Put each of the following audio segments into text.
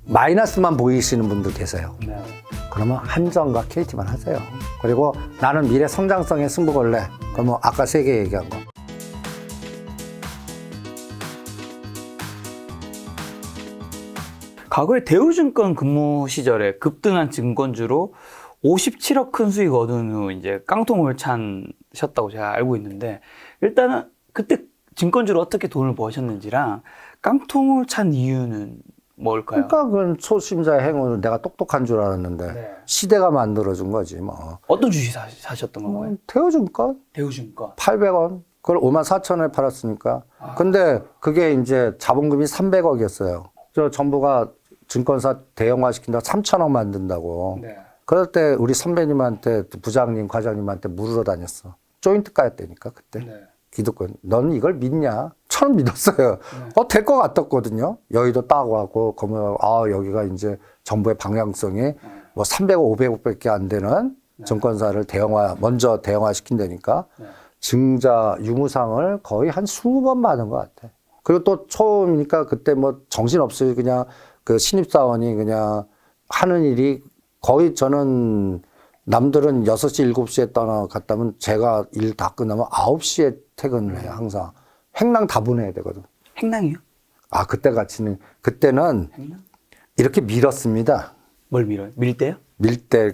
마이너스만 보이시는 분들 계세요. 네. 그러면 한전과 KT만 하세요. 그리고 나는 미래 성장성의 승부 걸래. 그러면 아까 세 개 얘기한 거. 과거에 대우증권 근무 시절에 급등한 증권주로 57억 큰 수익 얻은 후 이제 깡통을 차셨다고 제가 알고 있는데, 일단은 그때 증권주로 어떻게 돈을 버셨는지랑 깡통을 찬 이유는 뭘까요? 그러니까 그건 초심자의 행운을 내가 똑똑한 줄 알았는데 네. 시대가 만들어준 거지 뭐. 어떤 주식 사셨던 건가요? 태워줄까? 대우증권. 800원. 그걸 54,000원에 팔았으니까. 근데 그게 이제 자본금이 300억이었어요. 저 정부가 증권사 대형화 시킨다고 3,000억 만든다고. 네. 그럴 때 우리 선배님한테 부장님, 과장님한테 물으러 다녔어. 조인트 까였다니까 그때. 네. 기득권. 넌 이걸 믿냐? 처음 믿었어요. 될 것 같았거든요. 여의도 따고 하고, 그러면, 여기가 이제 정부의 방향성이 뭐 300억, 500억밖에 안 되는 증권사를 먼저 대형화 시킨다니까. 증자 유무상을 거의 한 20번 받은 것 같아. 그리고 또 처음이니까 그때 뭐 정신없이 그냥 그 신입사원이 그냥 하는 일이 거의 저는 남들은 6시, 7시에 떠나갔다면 제가 일 다 끝나면 9시에 퇴근을 해요, 항상. 행랑 다 보내야 되거든. 행랑이요? 그때는 행랑? 이렇게 밀었습니다. 뭘 밀어요? 밀대요? 밀 때,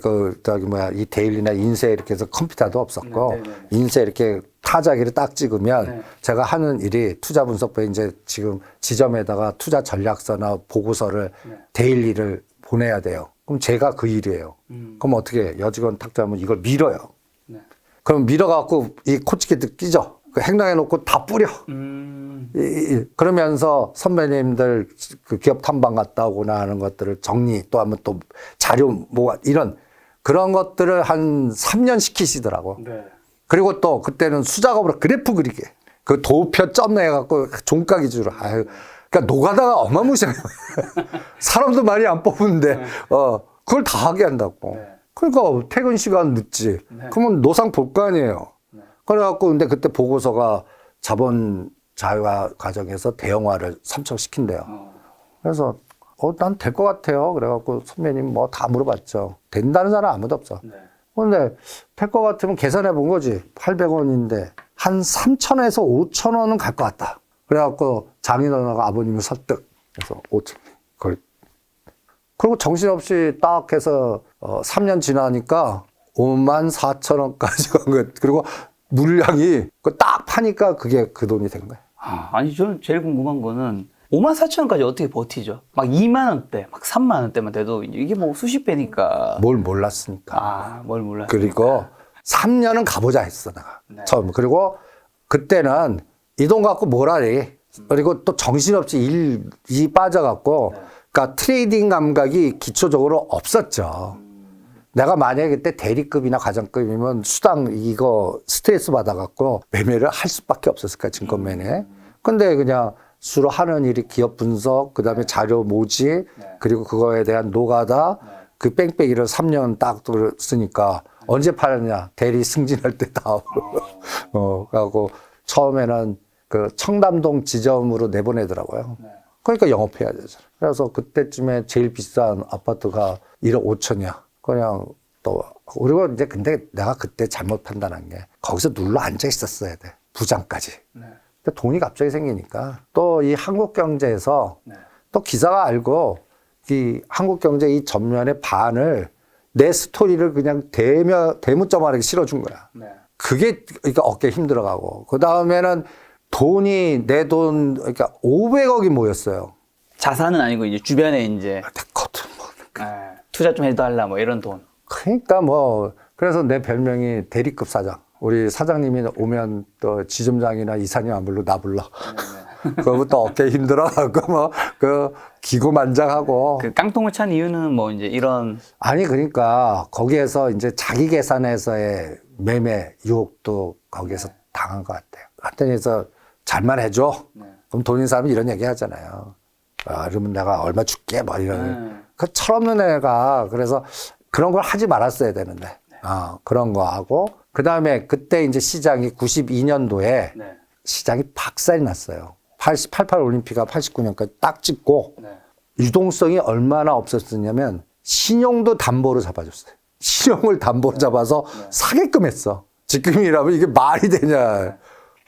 이 데일리나 인쇄 이렇게 해서 컴퓨터도 없었고, 네. 인쇄 이렇게 타자기를 딱 찍으면 네. 제가 하는 일이 투자 분석부에 이제 지금 지점에다가 투자 전략서나 보고서를 데일리를 보내야 돼요. 그럼 제가 그 일이에요. 그럼 어떻게 해요? 여직원 탁자면 이걸 밀어요. 네. 그럼 밀어갖고 이 코치기들 끼죠. 그 행랑해 놓고 다 뿌려. 그러면서 선배님들 그 기업 탐방 갔다 오거나 하는 것들을 정리 또 하면 또 자료 뭐 이런 그런 것들을 한 3년 시키시더라고. 네. 그리고 또 그때는 수작업으로 그래프 그리게. 그 도표 점내갖고 종가 기준으로. 그러니까 노가다가 어마무시해요. 사람도 많이 안 뽑는데, 그걸 다 하게 한다고. 네. 그러니까 퇴근 시간 늦지. 그러면 노상 볼 거 아니에요. 그래갖고 근데 그때 보고서가 자본 자유화 과정에서 대형화를 선척시킨대요. 그래서 난 될 것 같아요. 그래갖고 선배님 뭐 다 물어봤죠. 된다는 사람 아무도 없어. 근데 될 것 같으면 계산해 본 거지. 800원인데 한 3,000원에서 5,000원은 갈 것 같다. 그래갖고 장인어른하고 아버님을 설득. 그래서 5,000원. 그리고 정신없이 딱 해서 3년 지나니까 54,000원까지 간 거예요. 그리고 물량이 딱 파니까 그게 그 돈이 된 거예요. 아니, 저는 제일 궁금한 거는 54,000원까지 어떻게 버티죠? 막 2만 원대, 막 3만 원대만 돼도 이게 뭐 수십 배니까. 뭘 몰랐으니까. 뭘 몰랐어요. 그리고 3년은 가보자 했어, 내가. 네. 처음. 그리고 그때는 이 돈 갖고 뭘 하리. 그리고 또 정신없이 일이 빠져갖고, 그러니까 트레이딩 감각이 기초적으로 없었죠. 내가 만약에 그때 대리급이나 과장급이면 수당 이거 스트레스 받아갖고 매매를 할 수밖에 없었을 거야, 증권 매매. 근데 그냥 주로 하는 일이 기업 분석, 그 다음에 자료 모집, 그리고 그거에 대한 노가다, 그 뺑뺑이를 3년 딱 쓰니까 언제 팔았냐? 대리 승진할 때 다. 그래갖고 처음에는 그 청담동 지점으로 내보내더라고요. 그러니까 영업해야 되잖아. 그래서 그때쯤에 제일 비싼 아파트가 1억 5천이야. 그냥 또, 그리고 이제 근데 내가 그때 잘못 판단한 게 거기서 눌러 앉아 있었어야 돼. 부장까지. 근데 돈이 갑자기 생기니까 또 이 한국경제에서 또 기사가 알고 이 한국경제 이 전면의 반을 내 스토리를 그냥 대문짝만하게 실어준 거야. 그게 그러니까 어깨 힘들어가고 그 다음에는 돈이 내 돈 그러니까 500억이 모였어요. 자산은 아니고 이제 주변에 이제 됐거든 뭐. 투자 좀 해달라 뭐 이런 돈. 그러니까 뭐 그래서 내 별명이 대리급 사장. 우리 사장님이 오면 또 지점장이나 이사님 안 불러 나 불러. 그거부터 어깨 힘들어하고 뭐 그 기고만장하고. 그 깡통을 찬 이유는 뭐 이제 이런. 아니 그러니까 거기에서 이제 자기 계산에서의 매매 유혹도 거기에서 당한 것 같아요. 하여튼해서 잘만 해줘. 그럼 돈 있는 사람이 이런 얘기 하잖아요. 그러면 내가 얼마 줄게 뭐 이런. 그 철없는 애가 그래서 그런 걸 하지 말았어야 되는데. 그런 거 하고 그 다음에 그때 이제 시장이 92년도에 시장이 박살이 났어요. 88 올림픽가 89년까지 딱 찍고 유동성이 얼마나 없었냐면 신용도 담보로 잡아줬어요. 신용을 담보로 잡아서 사게끔 했어. 지금이라면 이게 말이 되냐.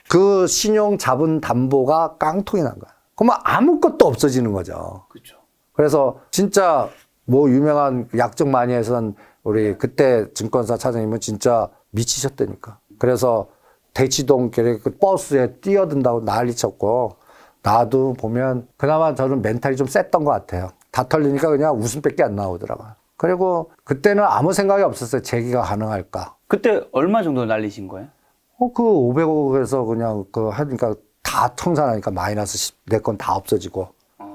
그 신용 잡은 담보가 깡통이 난 거야. 그러면 아무것도 없어지는 거죠. 그렇죠. 그래서 진짜 뭐 유명한 약정 많이 해선 우리 그때 증권사 차장님은 진짜 미치셨다니까. 그래서 대치동 그 버스에 뛰어든다고 난리쳤고, 나도 보면 그나마 저는 멘탈이 좀 셌던 것 같아요. 다 털리니까 그냥 웃음밖에 안 나오더라고요. 그리고 그때는 아무 생각이 없었어요. 재기가 가능할까. 그때 얼마 정도 날리신 거예요? 그 500억에서 그냥 하니까 다 청산하니까 마이너스 10, 내 건 다 없어지고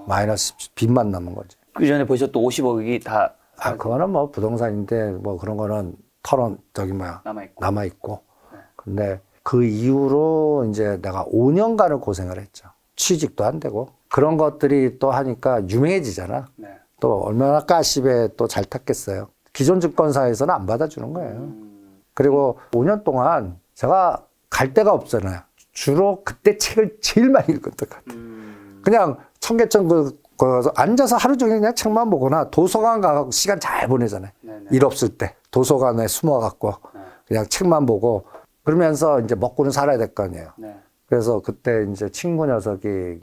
마이너스 10, 빚만 남은 거지. 그 전에 보셨던 50억이 다 그거는 뭐 부동산인데 뭐 그런 거는 남아있고. 근데 그 이후로 이제 내가 5년간을 고생을 했죠. 취직도 안 되고. 그런 것들이 또 하니까 유명해지잖아. 네. 또 얼마나 가십에 또 잘 탔겠어요. 기존 증권사에서는 안 받아주는 거예요. 그리고 5년 동안 제가 갈 데가 없잖아요. 주로 그때 책을 제일 많이 읽었던 것 같아요. 그냥 청계천 거기서 앉아서 하루 종일 그냥 책만 보거나 도서관 가서 시간 잘 보내잖아요. 네네. 일 없을 때 도서관에 숨어갖고 그냥 책만 보고 그러면서 이제 먹고는 살아야 될 거 아니에요. 네. 그래서 그때 이제 친구 녀석이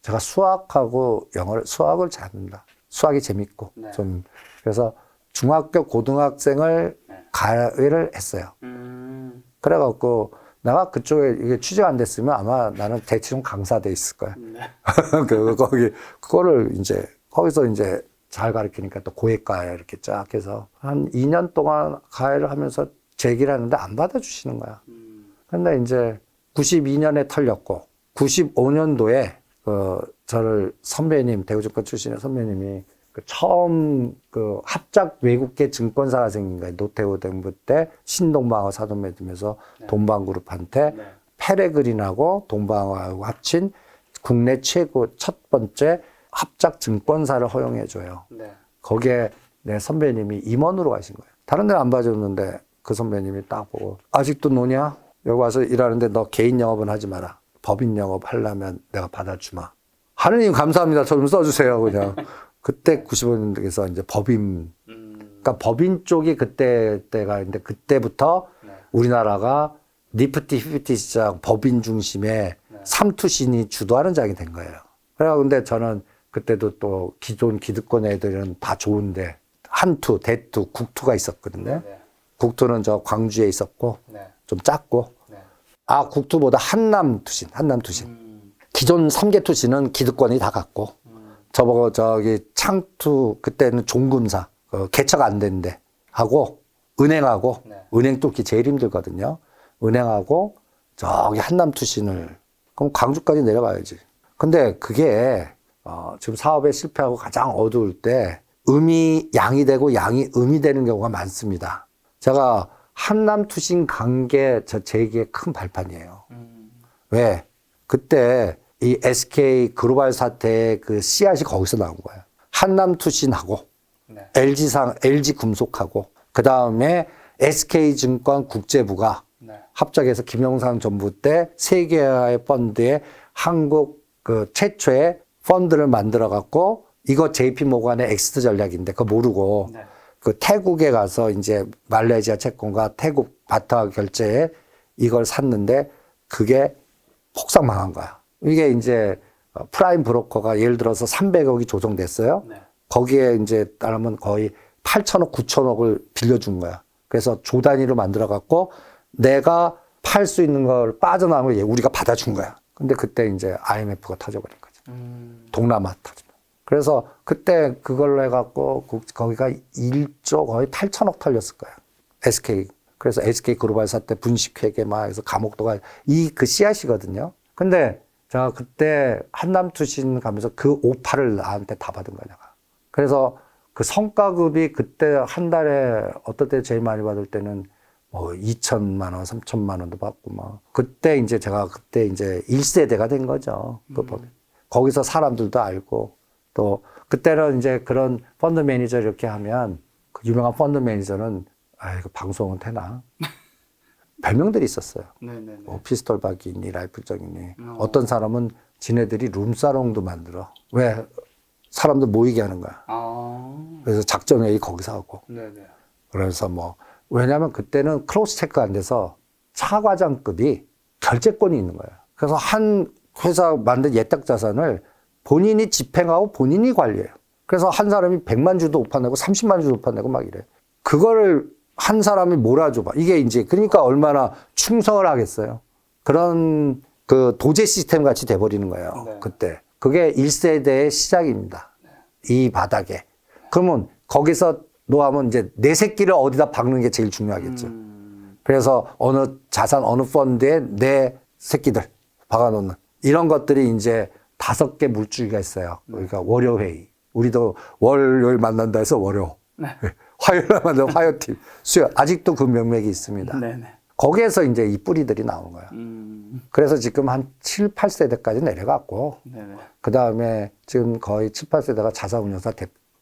제가 수학을 잘합니다. 수학이 재밌고 네. 좀 그래서 중학교 고등학생을 네. 가외를 했어요. 그래갖고 내가 그쪽에 이게 취직 안 됐으면 아마 나는 대치동 강사돼 있을 거야. 네. 그거를 이제 거기서 이제 잘 가르치니까 또 고액가에 이렇게 쫙 해서 한 2년 동안 가해를 하면서 제기를 하는데 안 받아주시는 거야. 근데 이제 92년에 털렸고 95년도에 저를 선배님, 대우증권 출신의 선배님이 처음 합작 외국계 증권사가 생긴 거예요. 노태우den부 때 신동방어 사돈 맺으면서 동방그룹한테 네. 페레그린하고 동방어하고 합친 국내 최고 첫 번째 합작 증권사를 허용해줘요. 네. 거기에 내 선배님이 임원으로 가신 거예요. 다른 데는 안 봐줬는데 그 선배님이 딱 보고 아직도 노냐? 여기 와서 일하는데 너 개인 영업은 하지 마라. 법인 영업 하려면 내가 받아주마. 하느님 감사합니다. 저 좀 써주세요. 그냥. 그때 95년도에서 이제 법인, 그러니까 법인 쪽이 때가 있는데 그때부터 네. 우리나라가 니프티, 피프티 시장 법인 중심의 삼투신이 주도하는 장이 된 거예요. 그래서 근데 저는 그때도 또 기존 기득권 애들은 다 좋은데 한투, 대투, 국투가 있었거든요. 네. 국투는 저 광주에 있었고 네. 좀 작고 네. 국투보다 한남투신. 기존 3개 투신은 기득권이 다 갖고 저기 창투 그때는 종금사 개척 안 된데 하고 은행하고 네. 은행 뚫기 제일 힘들거든요. 은행하고 저기 한남투신을 그럼 광주까지 내려가야지. 근데 그게 지금 사업에 실패하고 가장 어두울 때 음이 양이 되고 양이 음이 되는 경우가 많습니다. 제가 한남투신 간 게 제게 큰 발판이에요. 왜? 그때 이 SK 글로벌 사태의 그 씨앗이 거기서 나온 거예요. 한남투신하고 네. LG 금속하고 그 다음에 SK증권 국제부가 네. 합작해서 김영삼 정부 때 세계화의 펀드에 한국 최초의 펀드를 만들어 갖고 이거 JP 모간의 엑시트 전략인데 그거 모르고 네. 태국에 가서 이제 말레이시아 채권과 태국 바트와 결제에 이걸 샀는데 그게 폭삭 망한 거야. 이게 이제 프라임 브로커가 예를 들어서 300억이 조성됐어요. 네. 거기에 이제 따르면 거의 8천억, 9천억을 빌려준 거야. 그래서 조 단위로 만들어 갖고 내가 팔 수 있는 걸 빠져나온 걸 우리가 받아준 거야. 근데 그때 이제 IMF가 터져버린 거죠. 동남아 터져. 그래서 그때 그걸로 해갖고 거기가 1조 거의 8천억 털렸을 거야. SK. 그래서 SK 글로벌 사태 분식회계 막 해서 감옥도 가 그 씨앗이거든요. 근데 제가 그때 한남투신 가면서 그 오파를 나한테 다 받은 거야, 내가. 그래서 그 성과급이 그때 한 달에 어떨 때 제일 많이 받을 때는 뭐 2천만 원, 3천만 원도 받고 막. 그때 이제 제가 그때 이제 1세대가 된 거죠. 그 법에. 거기서 사람들도 알고 또 그때는 이제 그런 펀드 매니저 이렇게 하면 그 유명한 펀드 매니저는 이거 방송은 되나? 별명들이 있었어요. 네네네. 뭐 피스톨박이니 라이플정이니 어떤 사람은 지네들이 룸사롱도 만들어. 왜? 사람들 모이게 하는 거야. 아. 그래서 작전회의 거기서 하고. 네네. 그래서 뭐, 왜냐면 그때는 크로스 체크가 안 돼서 차과장급이 결재권이 있는 거예요. 그래서 한 회사 만든 예탁 자산을 본인이 집행하고 본인이 관리해요. 그래서 한 사람이 100만 주도 못 판다고 30만 주도 못 판다고 막 이래. 그거를 한 사람이 몰아줘봐. 이게 이제 그러니까 얼마나 충성을 하겠어요. 그런 그 도제 시스템 같이 돼버리는 거예요. 네. 그때. 그게 1세대의 시작입니다. 이 바닥에. 그러면 거기서 노하면 이제 내 새끼를 어디다 박는 게 제일 중요하겠죠. 그래서 어느 자산, 어느 펀드에 내 새끼들 박아놓는 이런 것들이 이제 5개 물줄기가 있어요. 그러니까 월요회의. 우리도 월요일 만난다 해서 월요. 네. 화요일 만나면 화요팀. 수요. 아직도 그 명맥이 있습니다. 네네. 거기에서 이제 이 뿌리들이 나오는 거예요. 그래서 지금 한 7, 8세대까지 내려갔고, 네네. 그 다음에 지금 거의 7, 8세대가 자산운용사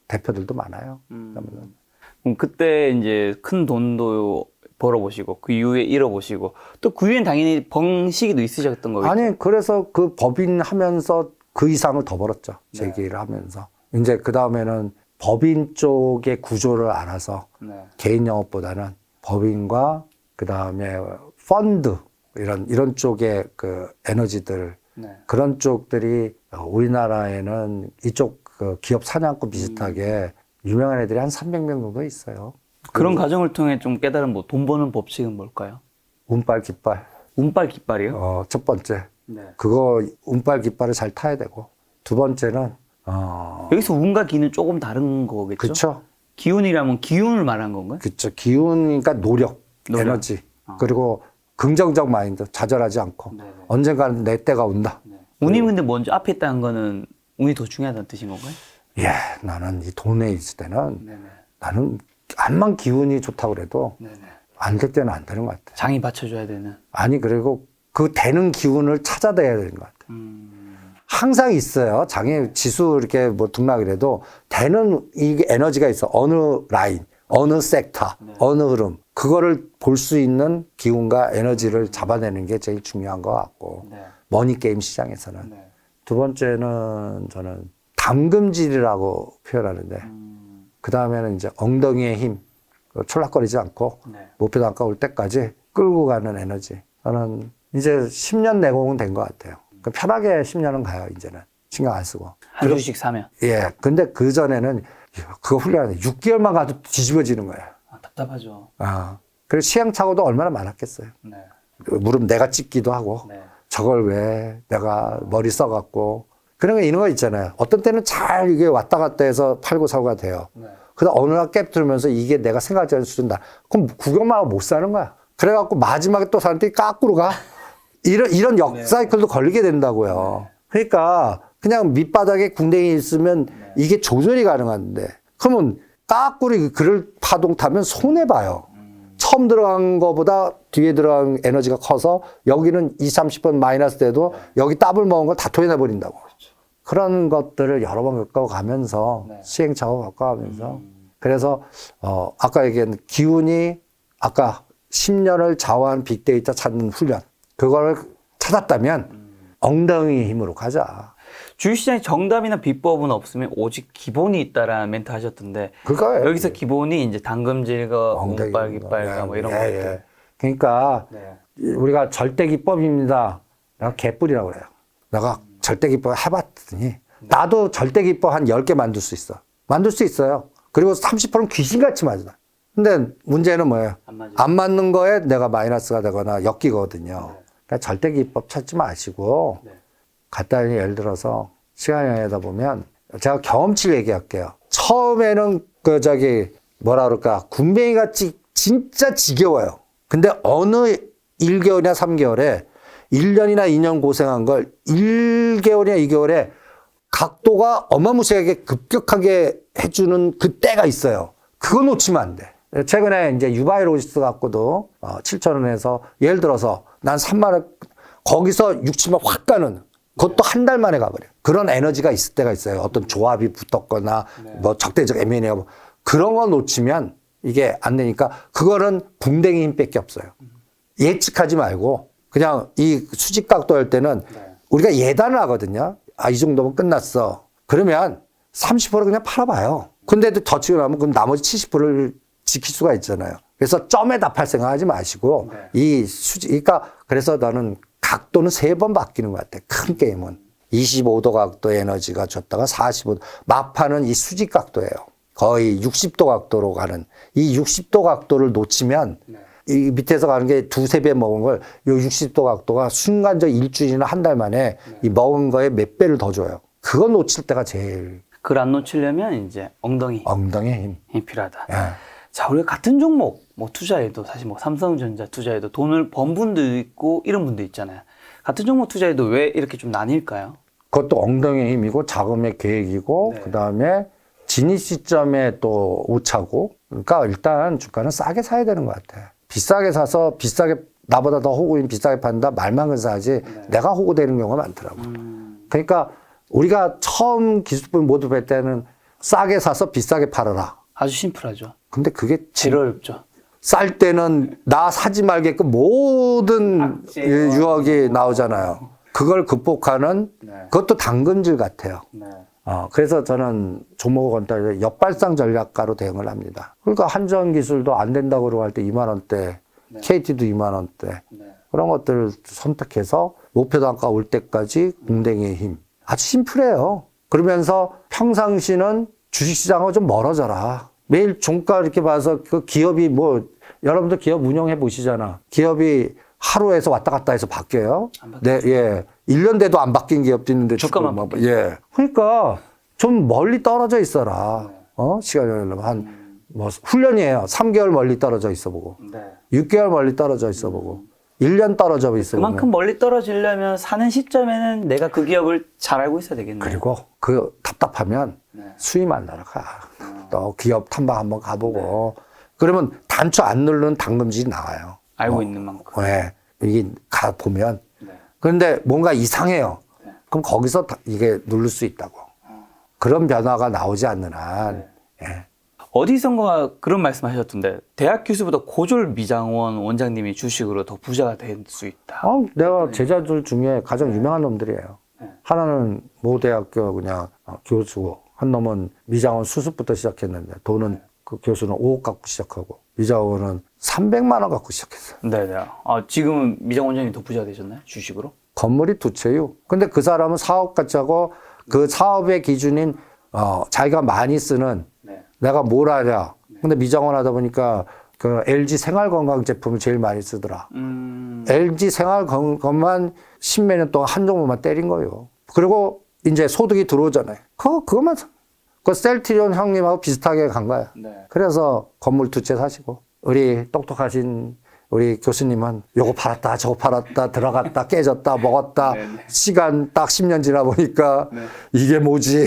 대표들도 많아요. 그럼 그때 이제 큰 돈도 벌어보시고 그 이후에 잃어보시고 또 그 이후엔 당연히 번 시기도 있으셨던 거겠죠? 아니, 그래서 그 법인 하면서 그 이상을 더 벌었죠. 재기를 하면서. 이제 그 다음에는 법인 쪽의 구조를 알아서 네. 개인 영업보다는 법인과 그 다음에 펀드 이런 쪽의 그 에너지들 네. 그런 쪽들이 우리나라에는 이쪽 그 기업 사냥꾼 비슷하게 유명한 애들이 한 300명 정도 있어요. 그런 과정을 통해 좀 깨달은 뭐 돈 버는 법칙은 뭘까요? 운빨 깃발. 운빨 깃발이요? 첫 번째. 네. 그거 운빨 깃발을 잘 타야 되고. 두 번째는 여기서 운과 기는 조금 다른 거겠죠? 그쵸. 기운이라면 기운을 말한 건가요? 그쵸. 기운이니까 노력. 에너지. 그리고 긍정적 마인드. 좌절하지 않고. 네네. 언젠가는 내 때가 온다. 운이 근데 먼저 앞에 있다는 거는 운이 더 중요하다는 뜻인 건가요? 예, 나는 이 돈에 있을 때는 네네. 나는 암만 기운이 좋다고 그래도 네네. 안 될 때는 안 되는 것 같아. 장이 받쳐줘야 되는. 아니, 그리고 그 되는 기운을 찾아내야 되는 것 같아. 항상 있어요. 장애 지수 이렇게 뭐 등락이라도 되는 이 에너지가 있어. 어느 라인, 어느 섹터, 어느 흐름. 그거를 볼 수 있는 기운과 에너지를 잡아내는 게 제일 중요한 것 같고. 네. 머니게임 시장에서는. 네. 두 번째는 저는 담금질이라고 표현하는데, 그 다음에는 이제 엉덩이의 힘, 촐락거리지 않고, 네. 목표 단가 올 때까지 끌고 가는 에너지. 저는 이제 10년 내공은 된 것 같아요. 그러니까 편하게 10년은 가요, 이제는. 신경 안 쓰고. 한 주씩 사면. 예. 근데 그 전에는 그거 훈련하는데 6개월만 가도 뒤집어지는 거예요. 아, 답답하죠. 그래서 시행착오도 얼마나 많았겠어요. 네. 무릎 내가 찢기도 하고. 네. 저걸 왜 내가 머리 써갖고. 그런 거 이런 거 있잖아요. 어떤 때는 잘 이게 왔다 갔다 해서 팔고 사고가 돼요. 네. 그러다 어느 날 깨트리면서 이게 내가 생각하지 않은 수준다. 그럼 구경만 하고 못 사는 거야. 그래갖고 마지막에 또 사는데 까꾸로 가. 이런 역사이클도 걸리게 된다고요. 그러니까 그냥 밑바닥에 궁뎅이 있으면 이게 조절이 가능한데 그러면 까꾸리 그럴 파동 타면 손해봐요. 처음 들어간 거보다 뒤에 들어간 에너지가 커서 여기는 20, 30번 마이너스 돼도 여기 더블 먹은 걸 다 토해내버린다고. 그런 것들을 여러 번 겪어가면서 시행착오 겪어가면서 그래서 아까 얘기한 기운이 아까 10년을 좌우한 빅데이터 찾는 훈련 그걸 찾았다면 엉덩이 힘으로 가자. 주식시장에 정답이나 비법은 없으면 오직 기본이 있다라는 멘트 하셨던데 그거예요. 여기서 기본이 이제 당금질과 운빨 깃발과 뭐 이런 것들. 그러니까 네. 우리가 절대기법입니다. 내가 개뿔이라고 그래요. 내가 절대기법 해봤더니 나도 절대기법 한 10개 만들 수 있어. 만들 수 있어요. 그리고 30%는 귀신같이 맞아. 근데 문제는 뭐예요? 안 맞는 거에 내가 마이너스가 되거나 엮이거든요. 그러니까 절대기법 찾지 마시고 간단히 예를 들어서 시간이 여행하다 보면 제가 경험치를 얘기할게요. 처음에는 뭐라 그럴까 군뱅이같이 진짜 지겨워요. 근데 어느 1개월이나 3개월에 1년이나 2년 고생한 걸 1개월이나 2개월에 각도가 어마무시하게 급격하게 해주는 그 때가 있어요. 그거 놓치면 안 돼. 최근에 이제 유바이로시스 갖고도 7,000원에서 예를 들어서 난 3만 원 거기서 6, 7만 확 가는 그것도 한 달 만에 가버려요. 그런 에너지가 있을 때가 있어요. 어떤 조합이 붙었거나 뭐 적대적 M&A가 그런 거 놓치면 이게 안 되니까 그거는 궁뎅이 힘밖에 없어요. 예측하지 말고 그냥 이 수직 각도 할 때는 우리가 예단을 하거든요. 이 정도면 끝났어. 그러면 30% 그냥 팔아봐요. 근데도 더 치고 나면 그럼 나머지 70%를 지킬 수가 있잖아요. 그래서 점에 답할 생각하지 마시고 이 수지, 그러니까 그래서 나는 각도는 3번 바뀌는 것 같아. 큰 게임은 25도 각도 에너지가 줬다가 45도 막판은 이 수직 각도예요. 거의 60도 각도로 가는 이 60도 각도를 놓치면 이 밑에서 가는 게 2-3배 먹은 걸 이 60도 각도가 순간적 일주일이나 한 달 만에 이 먹은 거에 몇 배를 더 줘요. 그거 놓칠 때가 제일 그걸 안 놓치려면 이제 엉덩이 힘이 필요하다. 예. 자, 우리가 같은 종목 뭐 투자해도 사실 뭐 삼성전자 투자해도 돈을 번 분도 있고 이런 분도 있잖아요. 같은 종목 투자해도 왜 이렇게 좀 나뉠까요? 그것도 엉덩이의 힘이고 자금의 계획이고 네. 그다음에 진입 시점에 또 오차고 그러니까 일단 주가는 싸게 사야 되는 것 같아. 비싸게 사서 비싸게 나보다 더 호구인 비싸게 판다 말만 사지 내가 호구되는 경우가 많더라고. 그러니까 우리가 처음 기술품 모두 뵐 때는 싸게 사서 비싸게 팔아라. 아주 심플하죠. 근데 그게 제일 어렵죠. 쌀 때는 나 사지 말게끔 모든 악재. 유혹이 나오잖아요. 그걸 극복하는 그것도 당근질 같아요. 그래서 저는 종목을 건다 역발상 전략가로 대응을 합니다. 그러니까 한전 기술도 안 된다고 그러고 할 때 2만 원대, KT도 2만 원대 그런 것들을 선택해서 목표 단가 올 때까지 공댕이의 힘. 아주 심플해요. 그러면서 평상시는 주식시장하고 좀 멀어져라. 매일 종가 이렇게 봐서 그 기업이 뭐 여러분들 기업 운영해 보시잖아. 기업이 하루에서 왔다 갔다 해서 바뀌어요. 네, 예. 1년 돼도 안 바뀐 기업도 있는데 주가만 지금 예. 그러니까 좀 멀리 떨어져 있어라. 시간이 흘러면 한 뭐 훈련이에요. 3개월 멀리 떨어져 있어 보고. 6개월 멀리 떨어져 있어 보고. 1년 떨어져 있어 보고. 그만큼 멀리 떨어지려면 사는 시점에는 내가 그 기업을 잘 알고 있어야 되겠네요. 그리고 그 답답하면 수입 만나러 가. 또 기업 탐방 한번 가보고. 그러면 단추 안 누르는 당금질이 나와요. 알고 있는 만큼. 네. 이게 가 보면. 그런데 뭔가 이상해요. 그럼 거기서 이게 누를 수 있다고. 그런 변화가 나오지 않는 한. 예. 어디선가 그런 말씀 하셨던데 대학 교수보다 고졸 미장원 원장님이 주식으로 더 부자가 될 수 있다. 내가 제자들 중에 가장 유명한 놈들이에요. 하나는 모 대학교 그냥 교수고 한 놈은 미장원 수습부터 시작했는데 돈은 그 교수는 5억 갖고 시작하고 미장원은 300만 원 갖고 시작했어요. 네네. 지금은 미장 원장님이 더 부자가 되셨나요? 주식으로? 건물이 2채요. 근데 그 사람은 사업 같이 하고 그 사업의 기준인 자기가 많이 쓰는 내가 뭘 하냐. 근데 미장원 하다 보니까 그 LG 생활건강 제품을 제일 많이 쓰더라. LG 생활건강만 10몇 년 동안 한 종목만 때린 거예요. 그리고 이제 소득이 들어오잖아요. 그것만 그 셀트리온 형님하고 비슷하게 간 거야. 그래서 건물 2채 사시고 우리 똑똑하신 우리 교수님은 요거 팔았다 저거 팔았다 들어갔다 깨졌다 먹었다 시간 딱 10년 지나 보니까 이게 뭐지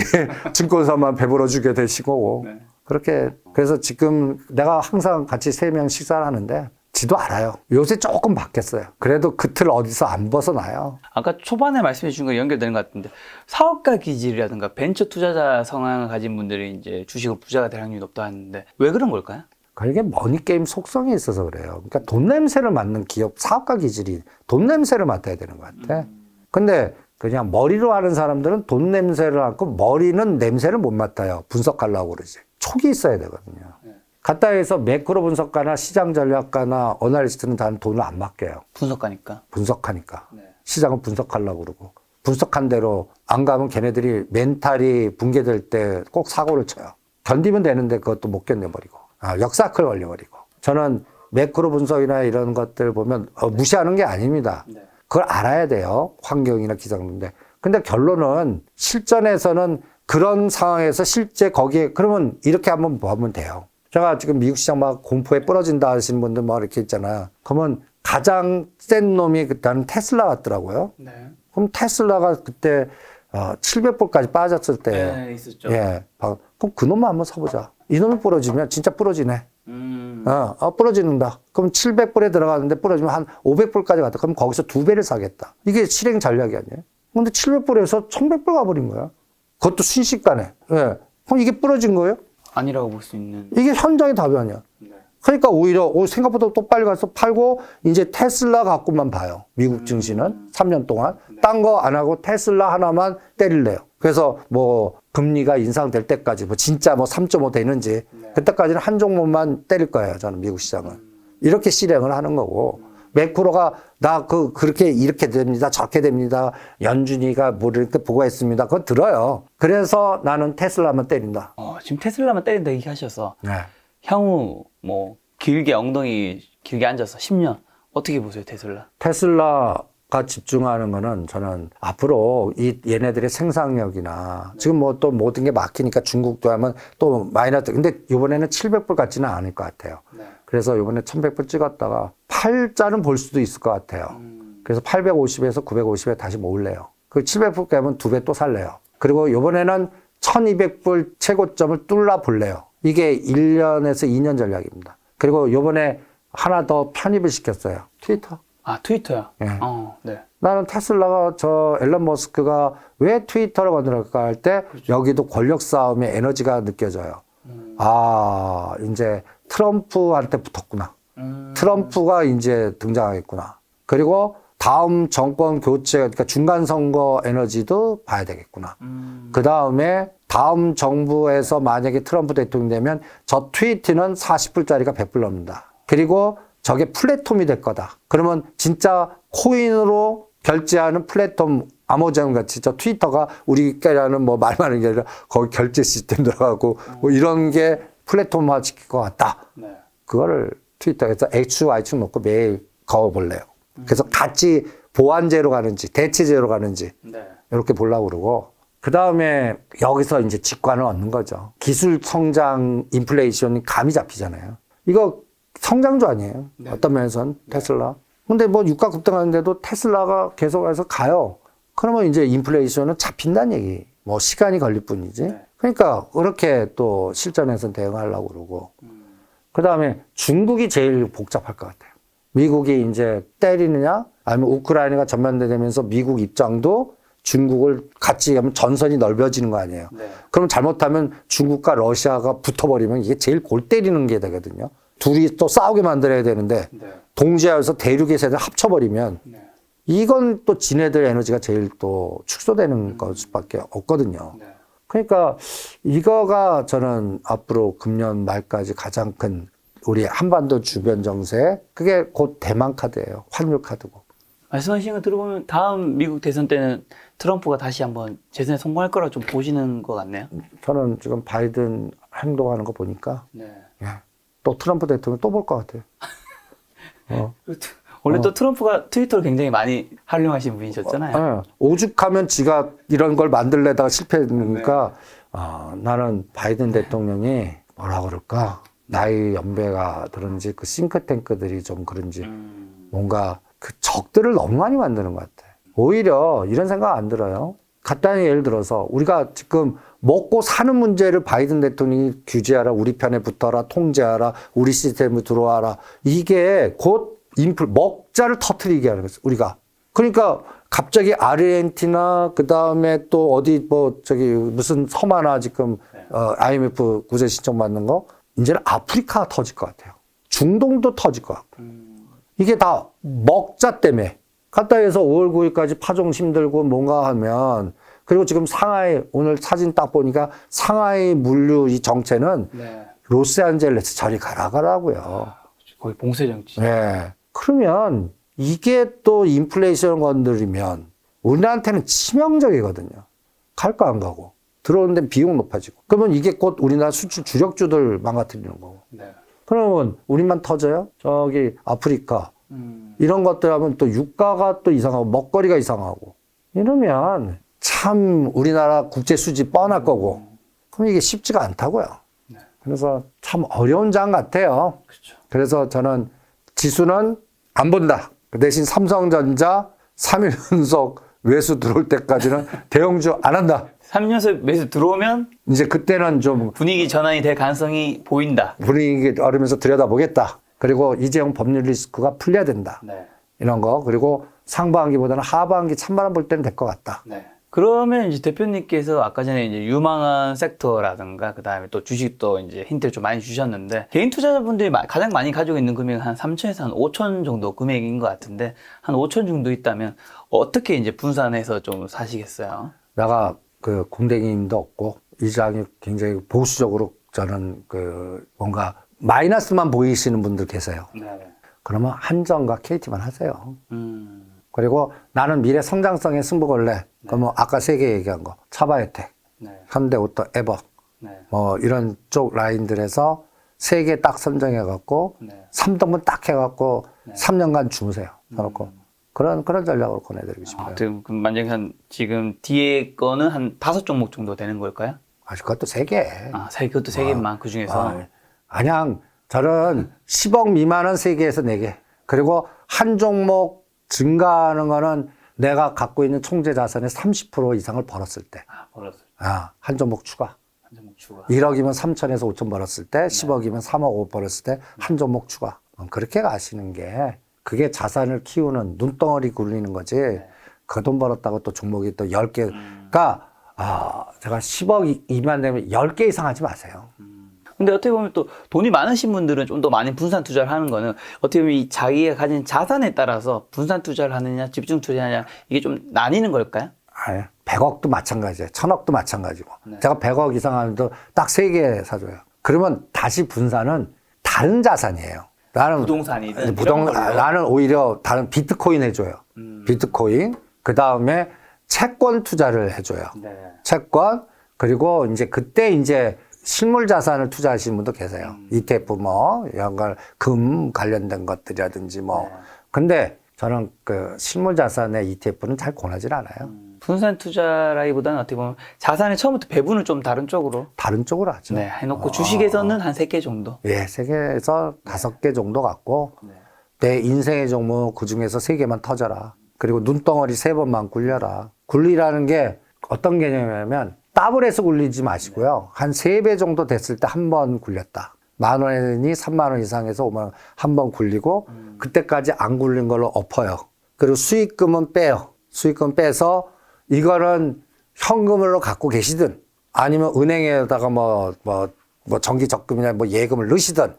증권사만 배불러주게 되시고 그렇게 그래서 지금 내가 항상 같이 3명 식사를 하는데 지도 알아요. 요새 조금 바뀌었어요. 그래도 그 틀 어디서 안 벗어나요. 아까 초반에 말씀해 주신 거 연결되는 것 같은데 사업가 기질이라든가 벤처 투자자 성향을 가진 분들이 이제 주식으로 부자가 될 확률이 높다 했는데 왜 그런 걸까요? 그게 머니게임 속성이 있어서 그래요. 그러니까 돈 냄새를 맡는 기업, 사업가 기질이 돈 냄새를 맡아야 되는 것 같아. 근데 그냥 머리로 하는 사람들은 돈 냄새를 맡고 머리는 냄새를 못 맡아요. 분석하려고 그러지. 촉이 있어야 되거든요. 갖다 해서 매크로 분석가나 시장 전략가나 어널리스트는 다 돈을 안 맡겨요. 분석하니까. 시장은 분석하려고 그러고. 분석한 대로 안 가면 걔네들이 멘탈이 붕괴될 때 꼭 사고를 쳐요. 견디면 되는데 그것도 못 견뎌버리고. 역사클 걸려버리고. 저는 매크로 분석이나 이런 것들 보면 무시하는 게 아닙니다. 그걸 알아야 돼요. 환경이나 기상인데. 근데 결론은 실전에서는 그런 상황에서 실제 거기에 그러면 이렇게 한번 보면 돼요. 제가 지금 미국 시장 막 공포에 부러진다 하시는 분들 뭐 이렇게 있잖아요. 그러면 가장 센 놈이 그때는 테슬라 같더라고요. 그럼 테슬라가 그때 700불까지 빠졌을 때 있었죠. 예. 그럼 그 놈만 한번 사보자. 이 놈이 부러지면 진짜 부러지네. 부러지는다. 그럼 700불에 들어가는데 부러지면 한 500불까지 갔다. 그럼 거기서 2배를 사겠다. 이게 실행 전략이 아니에요. 근데 700불에서 1100불 가버린 거야. 그것도 순식간에. 예. 그럼 이게 부러진 거예요? 아니라고 볼 수 있는. 이게 현장의 답이 아니야. 그러니까 오히려 생각보다 또 빨리 가서 팔고 이제 테슬라 갖고만 봐요. 미국 증시는 3년 동안. 딴 거 안 하고 테슬라 하나만 때릴래요. 그래서 뭐 금리가 인상될 때까지 뭐 진짜 뭐 3.5 되는지 그때까지는 한 종목만 때릴 거예요. 저는 미국 시장은. 이렇게 실행을 하는 거고. 매크로가 그렇게 이렇게 됩니다. 저렇게 됩니다. 연준이가 뭐 이렇게 보고했습니다. 그거 들어요. 그래서 나는 테슬라만 때린다. 지금 테슬라만 때린다 얘기하셔서 네. 향후 뭐 길게 엉덩이 길게 앉아서 10년 어떻게 보세요, 테슬라? 테슬라가 집중하는 거는 저는 앞으로 얘네들의 생산력이나 지금 뭐 또 모든 게 막히니까 중국도 하면 또 마이너스. 근데 이번에는 700불 같지는 않을 것 같아요. 네. 그래서 이번에 1100불 찍었다가 8자는 볼 수도 있을 것 같아요. 그래서 850에서 950에 다시 모을래요. 그 700불 깨면 2배 또 살래요. 그리고 이번에는 1200불 최고점을 뚫어 볼래요. 이게 1년에서 2년 전략입니다. 그리고 이번에 하나 더 편입을 시켰어요. 트위터. 트위터요? 예. 네. 나는 테슬라가 앨런 머스크가 왜 트위터를 만들었을까 할 때 여기도 권력 싸움의 에너지가 느껴져요. 이제 트럼프한테 붙었구나. 트럼프가 이제 등장하겠구나. 그리고 다음 정권 교체, 그러니까 중간 선거 에너지도 봐야 되겠구나. 그 다음에 다음 정부에서 만약에 트럼프 대통령이 되면 저 트위트는 40불짜리가 100불 넘는다. 그리고 저게 플랫폼이 될 거다. 그러면 진짜 코인으로 결제하는 플랫폼 아마존 같이 저 트위터가 우리끼리는 뭐 말 많은 게 아니라 거기 결제 시스템 들어가고 뭐 이런 게 플랫폼화 시킬 것 같다. 네. 그거를 트위터에서 X, Y축 놓고 매일 그어볼래요. 그래서 같이 보완제로 가는지 대체제로 가는지 네. 이렇게 보려고 그러고 그 다음에 여기서 이제 직관을 얻는 거죠. 기술 성장 인플레이션이 감이 잡히잖아요. 이거 성장주 아니에요. 네. 어떤 면에서는 테슬라. 근데 뭐 유가 급등하는데도 테슬라가 계속해서 가요. 그러면 이제 인플레이션은 잡힌다는 얘기. 뭐 시간이 걸릴 뿐이지. 네. 그러니까 그렇게 또 실전에서 대응하려고 그러고. 그 다음에 중국이 제일 복잡할 것 같아요. 미국이 이제 때리느냐 아니면 우크라이나가 전면되면서 미국 입장도 중국을 같이 하면 전선이 넓어지는 거 아니에요. 네. 그럼 잘못하면 중국과 러시아가 붙어버리면 이게 제일 골 때리는 게 되거든요. 둘이 또 싸우게 만들어야 되는데 네. 동지하에서 대륙의 세대를 합쳐버리면 네. 이건 또 지네들 에너지가 제일 또 축소되는 것밖에 없거든요. 네. 그러니까 이거가 저는 앞으로 금년 말까지 가장 큰 우리 한반도 주변 정세 그게 곧 대만 카드예요. 환율 카드고. 말씀하신 거 들어보면 다음 미국 대선 때는 트럼프가 다시 한번 재선에 성공할 거라 좀 보시는 것 같네요. 저는 지금 바이든 행동하는 거 보니까 네. 또 트럼프 대통령 또 볼 것 같아요. 원래 또 트럼프가 트위터를 굉장히 많이 활용하신 분이셨잖아요. 오죽하면 지가 이런 걸 만들려다가 실패했으니까 나는 바이든 대통령이 뭐라 그럴까 나이 연배가 그런지 그 싱크탱크들이 좀 그런지 뭔가 그 적들을 너무 많이 만드는 것 같아. 오히려 이런 생각 안 들어요. 간단히 예를 들어서 우리가 지금 먹고 사는 문제를 바이든 대통령이 규제하라, 우리 편에 붙어라, 통제하라, 우리 시스템으로 들어와라. 이게 곧 먹자를 터뜨리게 하는 거죠, 우리가. 그러니까 갑자기 아르헨티나, 그 다음에 또 어디 무슨 섬 하나 지금 IMF 구제 신청 받는 거, 이제는 아프리카가 터질 것 같아요. 중동도 터질 것 같고. 이게 다 먹자 때문에. 갔다 해서 5월 9일까지 파종 힘들고 뭔가 하면, 그리고 지금 상하이, 오늘 사진 딱 보니까 상하이 물류 이 정체는 네. 로스앤젤레스 저리 가라고요. 거의 봉쇄 정치. 네. 그러면 이게 또 인플레이션 건드리면 우리한테는 치명적이거든요. 갈까 안 가고. 들어오는 데 비용 높아지고. 그러면 이게 곧 우리나라 수출 주력주들 망가뜨리는 거고. 네. 그러면 우리만 터져요? 저기 아프리카. 이런 것들 하면 또 유가가 또 이상하고 먹거리가 이상하고. 이러면 참 우리나라 국제 수지 뻔할 거고. 그럼 이게 쉽지가 않다고요. 네. 그래서 참 어려운 장 같아요. 그렇죠. 그래서 저는 지수는 안 본다. 그 대신 삼성전자 3일 연속 외수 들어올 때까지는 대형주 안 한다. 3년서 매수 들어오면 이제 그때는 좀 분위기 전환이 될 가능성이 보인다. 분위기 얼으면서 들여다보겠다. 그리고 이재용 법률 리스크가 풀려야 된다. 네. 이런 거. 그리고 상반기보다는 하반기 찬바람 불 때는 될 것 같다. 네. 그러면 이제 대표님께서 아까 전에 이제 유망한 섹터라든가 그다음에 또 주식도 이제 힌트를 좀 많이 주셨는데 개인 투자자분들이 가장 많이 가지고 있는 금액은 한 3천에서 한 5천 정도 금액인 것 같은데 한 5천 정도 있다면 어떻게 이제 분산해서 좀 사시겠어요? 내가 그 공대님도 없고 이장이 굉장히 보수적으로 저는 그 뭔가 마이너스만 보이시는 분들 계세요. 네. 그러면 한전과 KT만 하세요. 그리고 나는 미래 성장성의 승부 걸래. 그러면 아까 세 개 얘기한 거 차바이오텍, 네. 현대오토, 에버 네. 뭐 이런 쪽 라인들에서 세 개 딱 선정해 갖고 네. 3등분 딱 해갖고 3년간 주무세요. 해놓고 그런 전략으로 권해드리고 싶어요. 그럼 만약에 지금 뒤에 거는 한 5종목 정도 되는 걸까요? 아직 그것도 세 개. 그것도 3개만 그 중에서. 그냥 저는 10억 미만은 3개에서 4개. 그리고 한 종목 증가하는 거는 내가 갖고 있는 총재 자산의 30% 이상을 벌었을 때. 벌었어요. 한 종목 추가. 한 종목 추가. 1억이면 3천에서 5천 벌었을 때, 10억이면 3억 5 벌었을 때, 한 종목 추가. 그렇게 가시는 게, 그게 자산을 키우는 눈덩어리 굴리는 거지. 그 돈 벌었다고 또 종목이 또 10개가, 제가 10억 이만 되면 10개 이상 하지 마세요. 근데 어떻게 보면 또 돈이 많으신 분들은 좀 더 많이 분산 투자를 하는 거는 어떻게 보면 이 자기가 가진 자산에 따라서 분산 투자를 하느냐 집중 투자하느냐 이게 좀 나뉘는 걸까요? 100억도 마찬가지예요. 1000억도 마찬가지고. 제가 100억 이상 하는데 딱 3개 사줘요. 그러면 다시 분산은 다른 자산이에요. 나는 부동산이든 나는 오히려 다른 비트코인 해줘요. 비트코인. 그 다음에 채권 투자를 해줘요. 네. 채권. 그리고 이제 그때 이제 실물 자산을 투자하시는 분도 계세요. ETF 뭐, 이런 걸, 금 관련된 것들이라든지 뭐. 근데 저는 그 실물 자산의 ETF는 잘 권하지 않아요. 분산 투자라기보다는 어떻게 보면 자산의 처음부터 배분을 좀 다른 쪽으로 다른 쪽으로 하죠. 네, 해놓고 주식에서는 한 3개 정도. 예, 3개에서 5개 정도 갖고 내 인생의 종목 그 중에서 3개만 터져라. 그리고 눈덩어리 3번만 굴려라. 굴리라는 게 어떤 개념이냐면 더블해서 굴리지 마시고요. 한 3배 정도 됐을 때 한 번 굴렸다. 10,000원이 30,000원 이상에서 50,000원 한 번 굴리고 그때까지 안 굴린 걸로 엎어요. 그리고 수익금은 빼요. 수익금 빼서 이거는 현금으로 갖고 계시든 아니면 은행에다가 뭐 정기 적금이나 뭐 예금을 넣으시든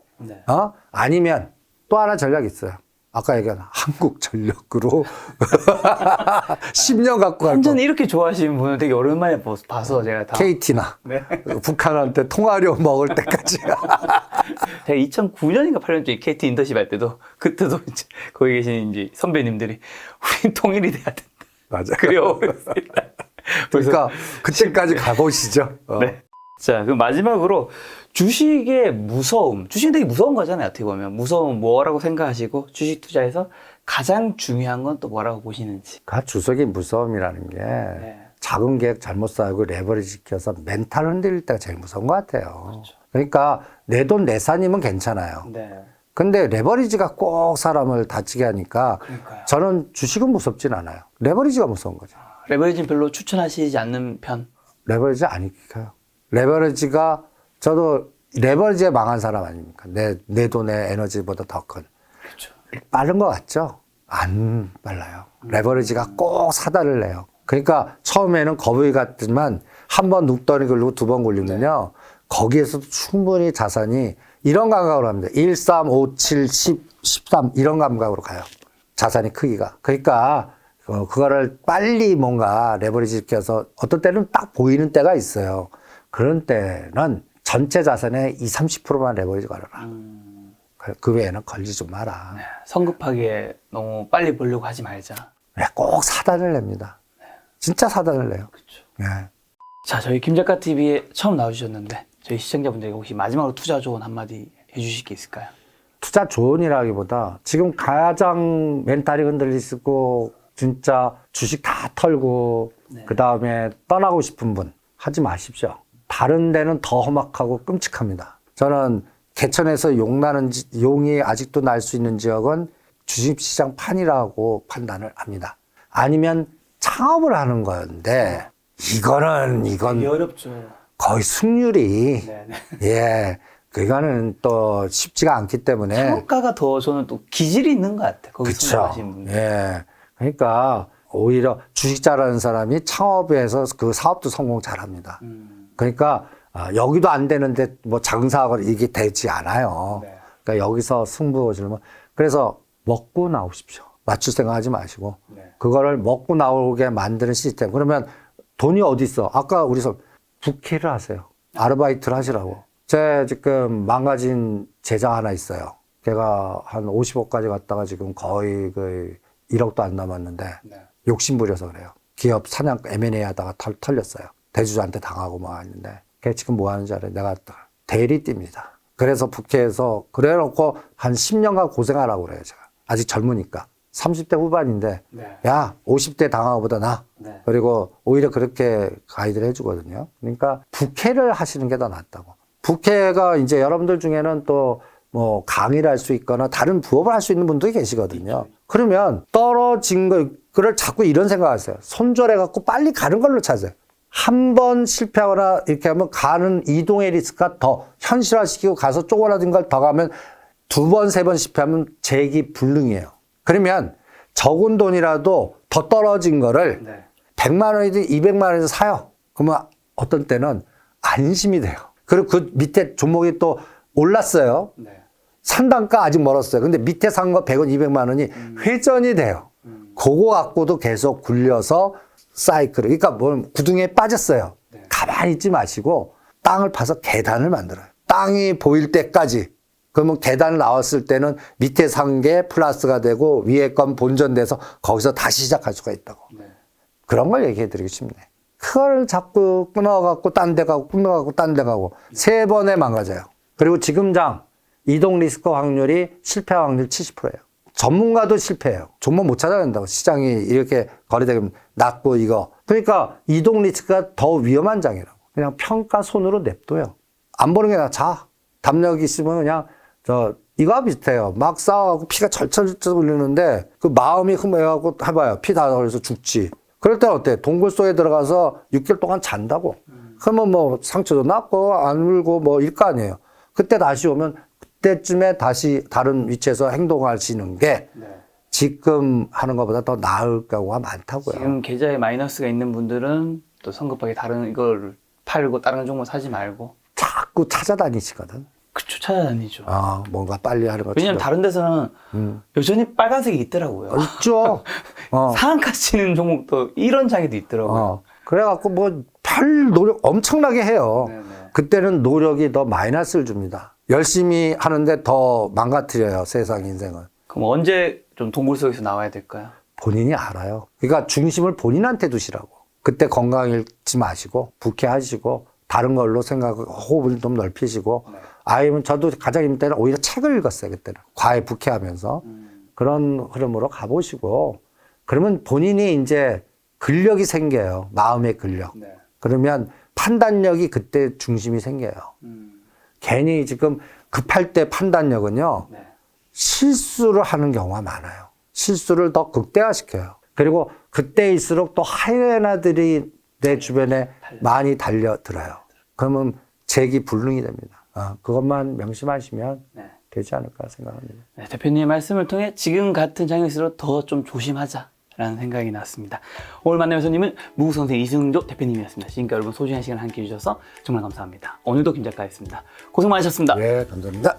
아니면 또 하나 전략이 있어요. 아까 얘기한 한국전력으로 10년 갖고 갈 거. 완전 이렇게 좋아하시는 분은 되게 오랜만에 봐서 제가 다. KT나 북한한테 통화료 먹을 때까지. 제가 2009년인가 8년쯤에 KT 인터십 할 때도 그때도 이제 거기 계신 이제 선배님들이 우리 통일이 돼야 된다. 맞아. 그래요. 그러니까 그때까지 가보시죠. 네. 자, 그럼 마지막으로 주식의 무서움. 주식은 되게 무서운 거잖아요. 어떻게 보면. 무서움 뭐라고 생각하시고 주식 투자에서 가장 중요한 건 또 뭐라고 보시는지. 주석의 무서움이라는 게 작은 계획 잘못 쌓고 레버리지 시켜서 멘탈 흔들릴 때가 제일 무서운 것 같아요. 그렇죠. 그러니까 내 돈 내산이면 괜찮아요. 네. 근데 레버리지가 꼭 사람을 다치게 하니까 그러니까요. 저는 주식은 무섭진 않아요. 레버리지가 무서운 거죠. 레버리지는 별로 추천하시지 않는 편. 레버리지 안 익혀요. 레버리지가 저도 레버리지에 망한 사람 아닙니까? 내 돈의 에너지보다 더 큰. 그렇죠. 빠른 것 같죠? 안 빨라요. 레버리지가 꼭 사다를 내요. 그러니까 처음에는 거북이 같지만 한 번 눕더니 굴리고 두 번 굴리면요. 거기에서도 충분히 자산이 이런 감각으로 합니다. 1, 3, 5, 7, 10, 13 이런 감각으로 가요. 자산의 크기가. 그러니까 그거를 빨리 뭔가 레버리지 시켜서 어떤 때는 딱 보이는 때가 있어요. 그런 때는 전체 자산의 20, 30%만 레버리지 걸어라. 그 외에는 걸리지 좀 마라. 네, 성급하게 너무 빨리 벌려고 하지 말자. 꼭 사단을 냅니다. 진짜 사단을 내요. 그렇죠. 네. 자, 저희 김작가 TV에 처음 나와주셨는데 저희 시청자분들에게 혹시 마지막으로 투자 조언 한마디 해주실 게 있을까요? 투자 조언이라기보다 지금 가장 멘탈이 흔들리시고 진짜 주식 다 털고 그 다음에 떠나고 싶은 분 하지 마십시오. 다른 데는 더 험악하고 끔찍합니다. 저는 개천에서 용이 아직도 날 수 있는 지역은 주식시장 판이라고 판단을 합니다. 아니면 창업을 하는 건데 이건 되게 어렵죠. 거의 승률이 네네. 예 그거는 또 쉽지가 않기 때문에 창업가가 더 저는 또 기질이 있는 것 같아요. 거기 그쵸. 성공하신 분들. 예 그러니까 오히려 주식 잘하는 사람이 창업해서 그 사업도 성공 잘합니다. 그러니까 여기도 안 되는데 뭐 작은 사업을 이게 되지 않아요. 네. 그러니까 여기서 승부 지르면 그래서 먹고 나오십시오. 맞출 생각하지 마시고 네. 그거를 먹고 나오게 만드는 시스템. 그러면 돈이 어디 있어? 아까 우리 부캐를 하세요. 아르바이트를 하시라고. 제 지금 망가진 제자 하나 있어요. 걔가 한 50억까지 갔다가 지금 거의 1억도 안 남았는데 네. 욕심 부려서 그래요. 기업 사냥 M&A 하다가 털렸어요. 대주주한테 당하고 막 했는데 걔 지금 뭐 하는지 알아요? 내가 대리띠입니다. 그래서 부캐에서 그래놓고 한 10년간 고생하라고 그래요. 제가 아직 젊으니까 30대 후반인데 네. 야 50대 당하는 것보다 나. 네. 그리고 오히려 그렇게 가이드를 해주거든요. 그러니까 부캐를 하시는 게 더 낫다고. 부캐가 이제 여러분들 중에는 또 뭐 강의를 할 수 있거나 다른 부업을 할 수 있는 분들이 계시거든요. 그러면 떨어진 거를 자꾸 이런 생각하세요. 손절해갖고 빨리 가는 걸로 찾아요. 한 번 실패하거나 이렇게 하면 가는 이동의 리스크가 더 현실화시키고 가서 쪼그라든 걸 더 가면 2번, 3번 실패하면 재기 불능이에요. 그러면 적은 돈이라도 더 떨어진 거를 네. 100만 원이든 200만 원이든 사요. 그러면 어떤 때는 안심이 돼요. 그리고 그 밑에 종목이 또 올랐어요. 네. 상단가 아직 멀었어요. 근데 밑에 산 거 100원, 200만 원이 회전이 돼요. 그거 갖고도 계속 굴려서 사이클을. 그러니까 뭐 구둥에 빠졌어요. 네. 가만히 있지 마시고 땅을 파서 계단을 만들어요. 땅이 보일 때까지. 그러면 계단 나왔을 때는 밑에 산 게 플러스가 되고 위에 건 본전돼서 거기서 다시 시작할 수가 있다고. 네. 그런 걸 얘기해 드리고 싶네. 그걸 자꾸 끊어갖고 딴 데 가고 끊어갖고 딴 데 가고 3번에 망가져요. 그리고 지금장 이동 리스크 확률이 실패 확률 70%예요. 전문가도 실패해요. 종목 못 찾아낸다고. 시장이 이렇게 거래되면 낮고 이거. 그러니까 이동 리스크가 더 위험한 장이라고. 그냥 평가 손으로 냅둬요. 안 보는 게 나. 자, 담력 있으면 그냥 이거와 비슷해요. 막 싸워갖고 피가 절철절철 흘리는데 그 마음이 흠해갖고 해봐요. 피 다 흘려서 죽지. 그럴 때는 어때? 동굴 속에 들어가서 6개월 동안 잔다고. 그러면 뭐 상처도 났고 안 울고 뭐 일 거 아니에요. 그때 다시 오면 그때쯤에 다시 다른 위치에서 행동하시는 게 네. 지금 하는 것보다 더 나을 경우가 많다고요. 지금 계좌에 마이너스가 있는 분들은 또 성급하게 다른 이걸 팔고 다른 종목 사지 말고. 자꾸 찾아다니시거든. 그쵸, 찾아다니죠. 아, 뭔가 빨리 하는 것 왜냐면 다른 데서는 여전히 빨간색이 있더라고요. 있죠. 상한가 치는 종목도 이런 장에도 있더라고요. 그래갖고 뭐 별 노력 엄청나게 해요. 네네. 그때는 노력이 더 마이너스를 줍니다. 열심히 하는데 더 망가뜨려요. 세상 인생을. 그럼 언제 좀 동굴 속에서 나와야 될까요? 본인이 알아요. 그러니까 중심을 본인한테 두시라고. 그때 건강 잃지 마시고 부캐하시고 다른 걸로 호흡을 좀 넓히시고 아니면 저도 가장 힘들 때는 오히려 책을 읽었어요. 그때는 과외 부캐하면서 그런 흐름으로 가보시고 그러면 본인이 이제 근력이 생겨요. 마음의 근력. 네. 그러면 판단력이 그때 중심이 생겨요. 괜히 지금 급할 때 판단력은요. 네. 실수를 하는 경우가 많아요. 실수를 더 극대화시켜요. 그리고 그때일수록 또 하이에나들이 내 주변에 많이 달려들어요. 그러면 재기 불능이 됩니다. 그것만 명심하시면 네. 되지 않을까 생각합니다. 네, 대표님의 말씀을 통해 지금 같은 장일수록 더 좀 조심하자라는 생각이 났습니다. 오늘 만난 손님은 무선생 이승조 대표님이었습니다. 지금까지 여러분 소중한 시간 함께 해주셔서 정말 감사합니다. 오늘도 김 작가였습니다. 고생 많으셨습니다. 네, 감사합니다.